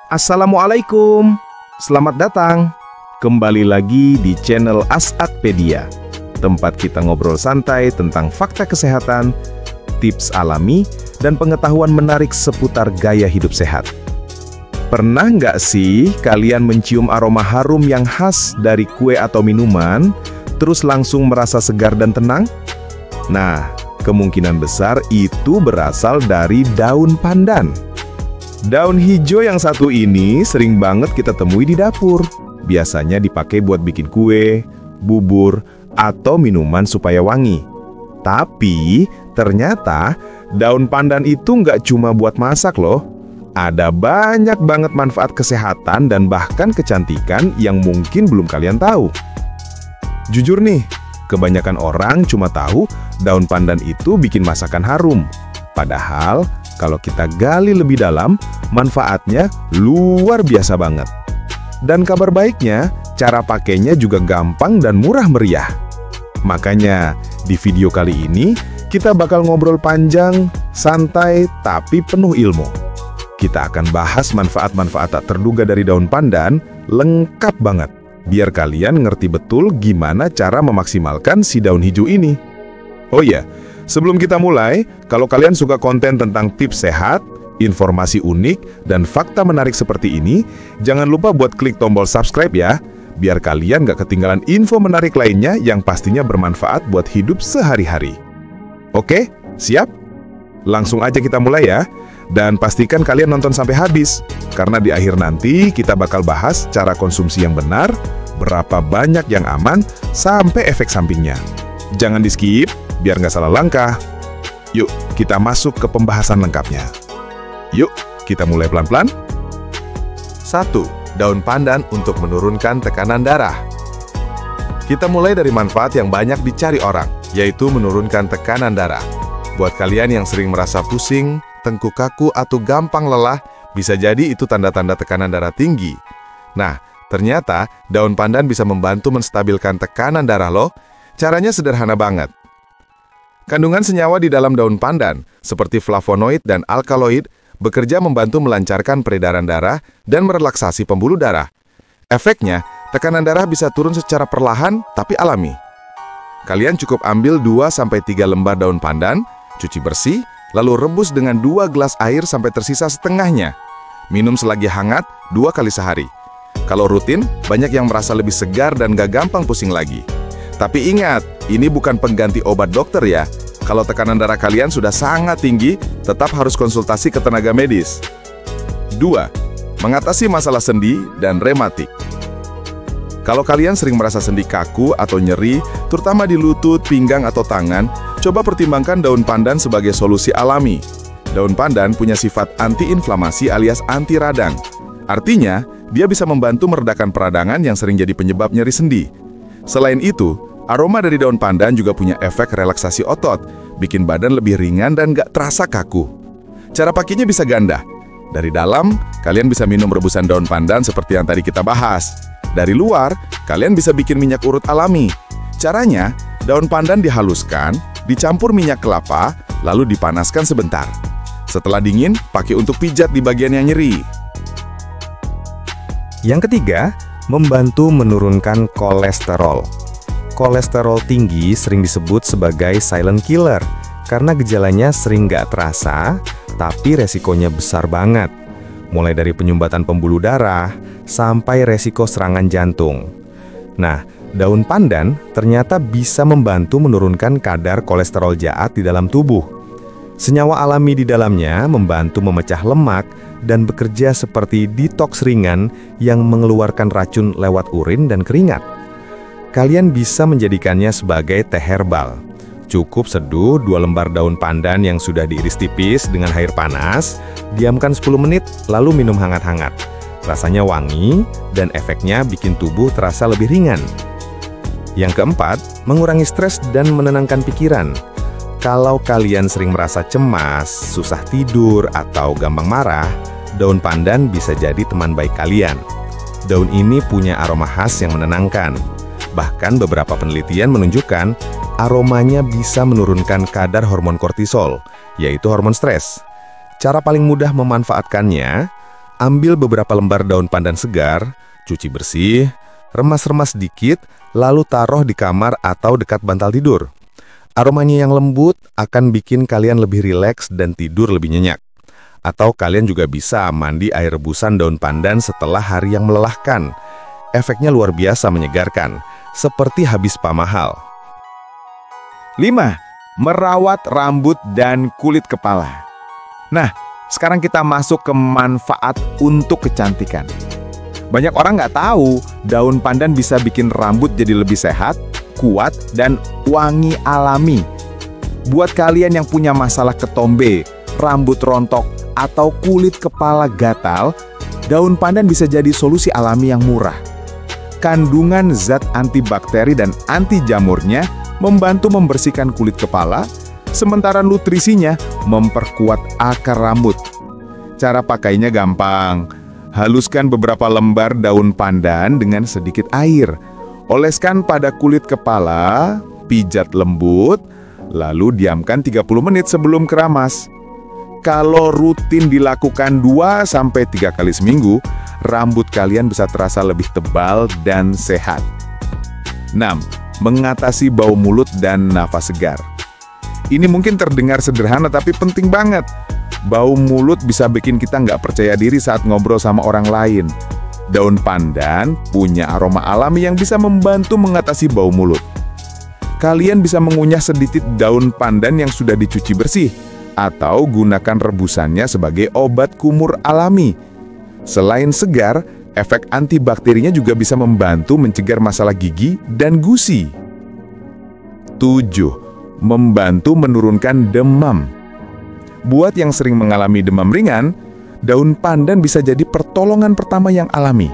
Assalamualaikum, selamat datang. Kembali lagi di channel Asakpedia, tempat kita ngobrol santai tentang fakta kesehatan, tips alami, dan pengetahuan menarik seputar gaya hidup sehat. Pernah nggak sih kalian mencium aroma harum yang khas dari kue atau minuman, terus langsung merasa segar dan tenang? Nah, kemungkinan besar itu berasal dari daun pandan. Daun hijau yang satu ini sering banget kita temui di dapur. Biasanya dipakai buat bikin kue, bubur, atau minuman supaya wangi. Tapi, ternyata daun pandan itu nggak cuma buat masak loh. Ada banyak banget manfaat kesehatan dan bahkan kecantikan yang mungkin belum kalian tahu. Jujur nih, kebanyakan orang cuma tahu daun pandan itu bikin masakan harum. Padahal, kalau kita gali lebih dalam, manfaatnya luar biasa banget. Dan kabar baiknya, cara pakainya juga gampang dan murah meriah. Makanya, di video kali ini, kita bakal ngobrol panjang, santai, tapi penuh ilmu. Kita akan bahas manfaat-manfaat tak terduga dari daun pandan, lengkap banget. Biar kalian ngerti betul gimana cara memaksimalkan si daun hijau ini. Oh iya, sebelum kita mulai, kalau kalian suka konten tentang tips sehat, informasi unik, dan fakta menarik seperti ini, jangan lupa buat klik tombol subscribe ya, biar kalian gak ketinggalan info menarik lainnya yang pastinya bermanfaat buat hidup sehari-hari. Oke, siap? Langsung aja kita mulai ya, dan pastikan kalian nonton sampai habis, karena di akhir nanti kita bakal bahas cara konsumsi yang benar, berapa banyak yang aman, sampai efek sampingnya. Jangan di-skip, biar nggak salah langkah. Yuk, kita masuk ke pembahasan lengkapnya. Yuk, kita mulai pelan-pelan. 1. Daun pandan untuk menurunkan tekanan darah. Kita mulai dari manfaat yang banyak dicari orang, yaitu menurunkan tekanan darah. Buat kalian yang sering merasa pusing, tengkuk kaku, atau gampang lelah, bisa jadi itu tanda-tanda tekanan darah tinggi. Nah, ternyata daun pandan bisa membantu menstabilkan tekanan darah loh. Caranya sederhana banget. Kandungan senyawa di dalam daun pandan, seperti flavonoid dan alkaloid, bekerja membantu melancarkan peredaran darah dan merelaksasi pembuluh darah. Efeknya, tekanan darah bisa turun secara perlahan tapi alami. Kalian cukup ambil 2-3 lembar daun pandan, cuci bersih, lalu rebus dengan 2 gelas air sampai tersisa setengahnya. Minum selagi hangat 2 kali sehari. Kalau rutin, banyak yang merasa lebih segar dan gak gampang pusing lagi. Tapi ingat, ini bukan pengganti obat dokter ya. Kalau tekanan darah kalian sudah sangat tinggi, tetap harus konsultasi ke tenaga medis. 2. Mengatasi masalah sendi dan rematik. Kalau kalian sering merasa sendi kaku atau nyeri, terutama di lutut, pinggang, atau tangan, coba pertimbangkan daun pandan sebagai solusi alami. Daun pandan punya sifat anti-inflamasi alias anti-radang. Artinya, dia bisa membantu meredakan peradangan yang sering jadi penyebab nyeri sendi. Selain itu, aroma dari daun pandan juga punya efek relaksasi otot, bikin badan lebih ringan dan gak terasa kaku. Cara pakainya bisa ganda. Dari dalam, kalian bisa minum rebusan daun pandan seperti yang tadi kita bahas. Dari luar, kalian bisa bikin minyak urut alami. Caranya, daun pandan dihaluskan, dicampur minyak kelapa, lalu dipanaskan sebentar. Setelah dingin, pakai untuk pijat di bagian yang nyeri. Yang ketiga, membantu menurunkan kolesterol. Kolesterol tinggi sering disebut sebagai silent killer karena gejalanya sering nggak terasa, tapi resikonya besar banget. Mulai dari penyumbatan pembuluh darah sampai resiko serangan jantung. Nah, daun pandan ternyata bisa membantu menurunkan kadar kolesterol jahat di dalam tubuh. Senyawa alami di dalamnya membantu memecah lemak dan bekerja seperti detoks ringan yang mengeluarkan racun lewat urin dan keringat. Kalian bisa menjadikannya sebagai teh herbal. Cukup seduh 2 lembar daun pandan yang sudah diiris tipis dengan air panas, diamkan 10 menit, lalu minum hangat-hangat. Rasanya wangi dan efeknya bikin tubuh terasa lebih ringan. Yang keempat, mengurangi stres dan menenangkan pikiran. Kalau kalian sering merasa cemas, susah tidur, atau gampang marah, daun pandan bisa jadi teman baik kalian. Daun ini punya aroma khas yang menenangkan. Bahkan beberapa penelitian menunjukkan aromanya bisa menurunkan kadar hormon kortisol, yaitu hormon stres. Cara paling mudah memanfaatkannya, Ambil beberapa lembar daun pandan segar, cuci bersih, remas-remas sedikit, lalu taruh di kamar atau dekat bantal tidur. Aromanya yang lembut akan bikin kalian lebih rileks dan tidur lebih nyenyak. Atau kalian juga bisa mandi air rebusan daun pandan setelah hari yang melelahkan. Efeknya luar biasa menyegarkan, seperti habis spa mahal. 5. Merawat rambut dan kulit kepala. Nah, sekarang kita masuk ke manfaat untuk kecantikan. Banyak orang nggak tahu daun pandan bisa bikin rambut jadi lebih sehat, kuat, dan wangi alami. Buat kalian yang punya masalah ketombe, rambut rontok, atau kulit kepala gatal, daun pandan bisa jadi solusi alami yang murah. Kandungan zat antibakteri dan anti jamurnya membantu membersihkan kulit kepala, sementara nutrisinya memperkuat akar rambut. Cara pakainya gampang. Haluskan beberapa lembar daun pandan dengan sedikit air. Oleskan pada kulit kepala, pijat lembut, lalu diamkan 30 menit sebelum keramas. Kalau rutin dilakukan 2-3 kali seminggu, rambut kalian bisa terasa lebih tebal dan sehat. 6. Mengatasi bau mulut dan nafas segar. Ini mungkin terdengar sederhana tapi penting banget. Bau mulut bisa bikin kita nggak percaya diri saat ngobrol sama orang lain. Daun pandan punya aroma alami yang bisa membantu mengatasi bau mulut. Kalian bisa mengunyah sedikit daun pandan yang sudah dicuci bersih, atau gunakan rebusannya sebagai obat kumur alami. Selain segar, efek antibakterinya juga bisa membantu mencegah masalah gigi dan gusi. 7. Membantu menurunkan demam. Buat yang sering mengalami demam ringan, daun pandan bisa jadi pertolongan pertama yang alami.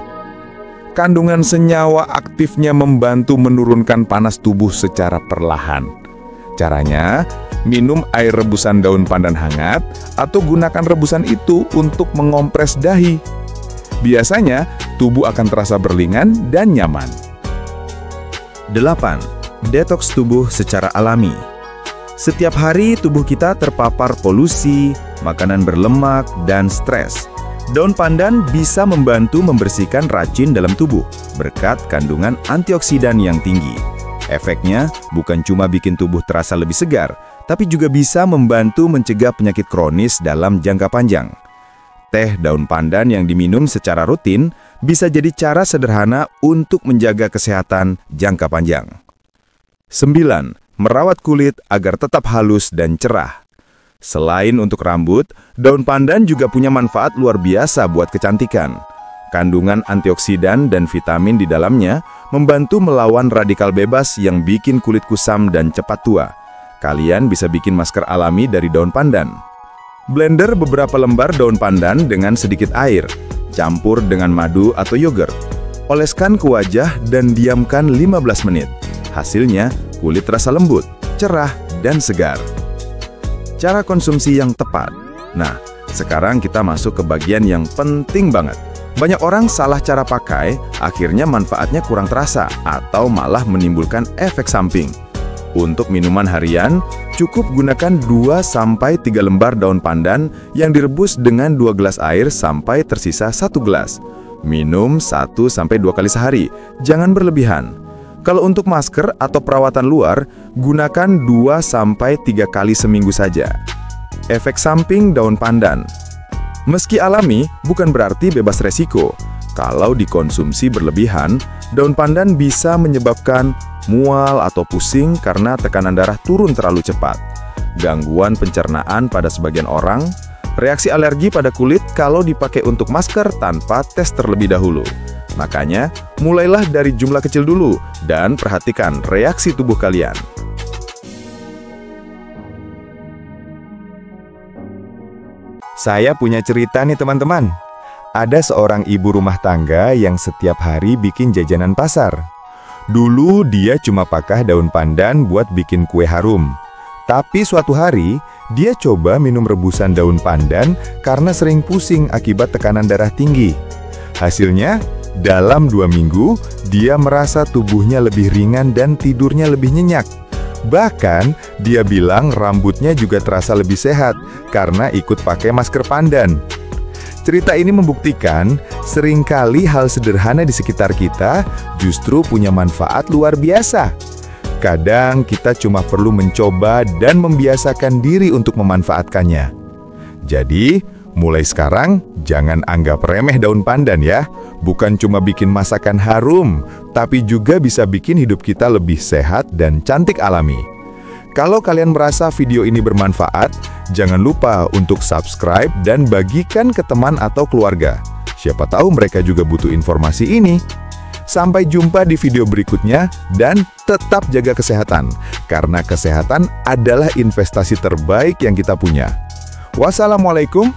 Kandungan senyawa aktifnya membantu menurunkan panas tubuh secara perlahan. Caranya, minum air rebusan daun pandan hangat atau gunakan rebusan itu untuk mengompres dahi. Biasanya, tubuh akan terasa berlingan dan nyaman. 8. Detoks tubuh secara alami. Setiap hari tubuh kita terpapar polusi, makanan berlemak, dan stres. Daun pandan bisa membantu membersihkan racun dalam tubuh berkat kandungan antioksidan yang tinggi. Efeknya bukan cuma bikin tubuh terasa lebih segar, tapi juga bisa membantu mencegah penyakit kronis dalam jangka panjang. Teh daun pandan yang diminum secara rutin bisa jadi cara sederhana untuk menjaga kesehatan jangka panjang. 9. Merawat kulit agar tetap halus dan cerah. Selain untuk rambut, daun pandan juga punya manfaat luar biasa buat kecantikan. Kandungan antioksidan dan vitamin di dalamnya membantu melawan radikal bebas yang bikin kulit kusam dan cepat tua. Kalian bisa bikin masker alami dari daun pandan. Blender beberapa lembar daun pandan dengan sedikit air, campur dengan madu atau yogurt. Oleskan ke wajah dan diamkan 15 menit. Hasilnya, kulit terasa lembut, cerah, dan segar. Cara konsumsi yang tepat. Nah, sekarang kita masuk ke bagian yang penting banget. Banyak orang salah cara pakai, akhirnya manfaatnya kurang terasa atau malah menimbulkan efek samping. Untuk minuman harian, cukup gunakan 2-3 lembar daun pandan yang direbus dengan 2 gelas air sampai tersisa 1 gelas. Minum 1-2 kali sehari, jangan berlebihan. Kalau untuk masker atau perawatan luar, gunakan 2-3 kali seminggu saja. Efek samping daun pandan. Meski alami, bukan berarti bebas resiko. Kalau dikonsumsi berlebihan, daun pandan bisa menyebabkan mual atau pusing karena tekanan darah turun terlalu cepat, gangguan pencernaan pada sebagian orang, reaksi alergi pada kulit kalau dipakai untuk masker tanpa tes terlebih dahulu. Makanya, mulailah dari jumlah kecil dulu dan perhatikan reaksi tubuh kalian. Saya punya cerita nih teman-teman. Ada seorang ibu rumah tangga yang setiap hari bikin jajanan pasar. Dulu dia cuma pakai daun pandan buat bikin kue harum. Tapi suatu hari, dia coba minum rebusan daun pandan karena sering pusing akibat tekanan darah tinggi. Hasilnya, dalam 2 minggu, dia merasa tubuhnya lebih ringan dan tidurnya lebih nyenyak. Bahkan, dia bilang rambutnya juga terasa lebih sehat karena ikut pakai masker pandan. Cerita ini membuktikan seringkali hal sederhana di sekitar kita justru punya manfaat luar biasa. Kadang kita cuma perlu mencoba dan membiasakan diri untuk memanfaatkannya. Jadi, mulai sekarang jangan anggap remeh daun pandan ya. Bukan cuma bikin masakan harum, tapi juga bisa bikin hidup kita lebih sehat dan cantik alami. Kalau kalian merasa video ini bermanfaat, jangan lupa untuk subscribe dan bagikan ke teman atau keluarga. Siapa tahu mereka juga butuh informasi ini. Sampai jumpa di video berikutnya dan tetap jaga kesehatan, karena kesehatan adalah investasi terbaik yang kita punya. Wassalamualaikum